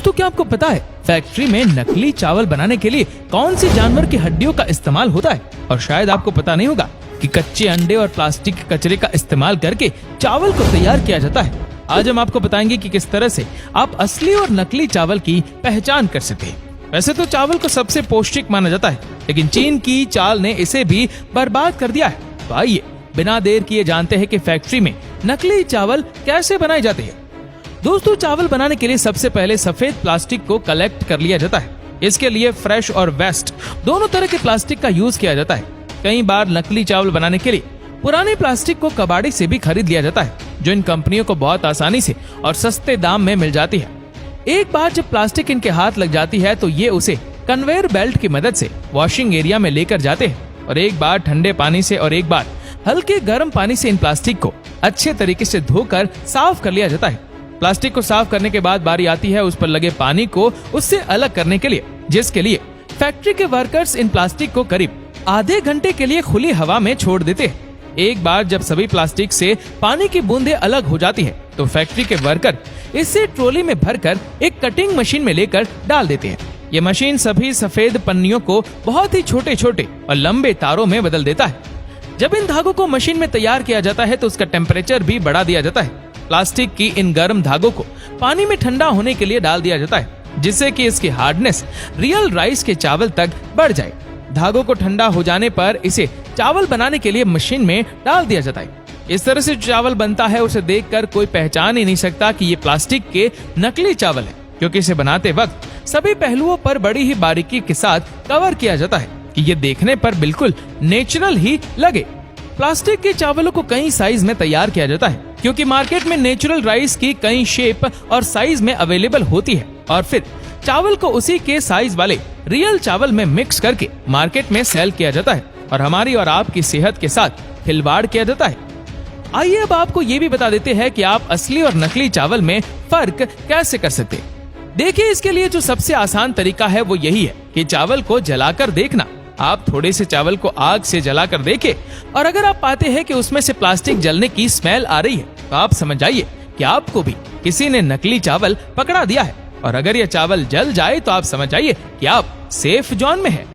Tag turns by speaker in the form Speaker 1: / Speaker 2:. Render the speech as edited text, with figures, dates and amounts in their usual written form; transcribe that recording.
Speaker 1: दोस्तों, क्या आपको पता है फैक्ट्री में नकली चावल बनाने के लिए कौन सी जानवर की हड्डियों का इस्तेमाल होता है? और शायद आपको पता नहीं होगा कि कच्चे अंडे और प्लास्टिक के कचरे का इस्तेमाल करके चावल को तैयार किया जाता है। आज हम आपको बताएंगे कि किस तरह से आप असली और नकली चावल की पहचान कर सकते हैं। वैसे तो चावल को सबसे पौष्टिक माना जाता है, लेकिन चीन की चाल ने इसे भी बर्बाद कर दिया है। तो आइए बिना देर किए जानते हैं कि फैक्ट्री में नकली चावल कैसे बनाए जाते हैं। दोस्तों, चावल बनाने के लिए सबसे पहले सफेद प्लास्टिक को कलेक्ट कर लिया जाता है। इसके लिए फ्रेश और वेस्ट दोनों तरह के प्लास्टिक का यूज किया जाता है। कई बार नकली चावल बनाने के लिए पुराने प्लास्टिक को कबाड़ी से भी खरीद लिया जाता है, जो इन कंपनियों को बहुत आसानी से और सस्ते दाम में मिल जाती है। एक बार जब प्लास्टिक इनके हाथ लग जाती है तो ये उसे कन्वेयर बेल्ट की मदद से वॉशिंग एरिया में लेकर जाते हैं और एक बार ठंडे पानी से और एक बार हल्के गर्म पानी से इन प्लास्टिक को अच्छे तरीके से धोकर साफ कर लिया जाता है। प्लास्टिक को साफ करने के बाद बारी आती है उस पर लगे पानी को उससे अलग करने के लिए, जिसके लिए फैक्ट्री के वर्कर्स इन प्लास्टिक को करीब आधे घंटे के लिए खुली हवा में छोड़ देते हैं। एक बार जब सभी प्लास्टिक से पानी की बूंदें अलग हो जाती है तो फैक्ट्री के वर्कर इसे ट्रॉली में भरकर एक कटिंग मशीन में लेकर डाल देते हैं। ये मशीन सभी सफेद पन्नियों को बहुत ही छोटे छोटे और लंबे तारों में बदल देता है। जब इन धागों को मशीन में तैयार किया जाता है तो उसका टेम्परेचर भी बढ़ा दिया जाता है। प्लास्टिक की इन गर्म धागों को पानी में ठंडा होने के लिए डाल दिया जाता है, जिससे कि इसकी हार्डनेस रियल राइस के चावल तक बढ़ जाए। धागों को ठंडा हो जाने पर इसे चावल बनाने के लिए मशीन में डाल दिया जाता है। इस तरह से जो चावल बनता है उसे देखकर कोई पहचान ही नहीं सकता कि ये प्लास्टिक के नकली चावल है, क्योंकि इसे बनाते वक्त सभी पहलुओं पर बड़ी ही बारीकी के साथ कवर किया जाता है कि ये देखने पर बिल्कुल नेचुरल ही लगे। प्लास्टिक के चावलों को कई साइज में तैयार किया जाता है, क्योंकि मार्केट में नेचुरल राइस की कई शेप और साइज में अवेलेबल होती है, और फिर चावल को उसी के साइज वाले रियल चावल में मिक्स करके मार्केट में सेल किया जाता है और हमारी और आपकी सेहत के साथ खिलवाड़ किया जाता है। आइए अब आपको ये भी बता देते हैं कि आप असली और नकली चावल में फर्क कैसे कर सकते हैं। देखिए, इसके लिए जो सबसे आसान तरीका है वो यही है कि चावल को जलाकर देखना। आप थोड़े से चावल को आग से जलाकर देखें और अगर आप पाते हैं कि उसमें से प्लास्टिक जलने की स्मेल आ रही है तो आप समझ जाइए कि आपको भी किसी ने नकली चावल पकड़ा दिया है, और अगर यह चावल जल जाए तो आप समझ जाइए कि आप सेफ जोन में हैं।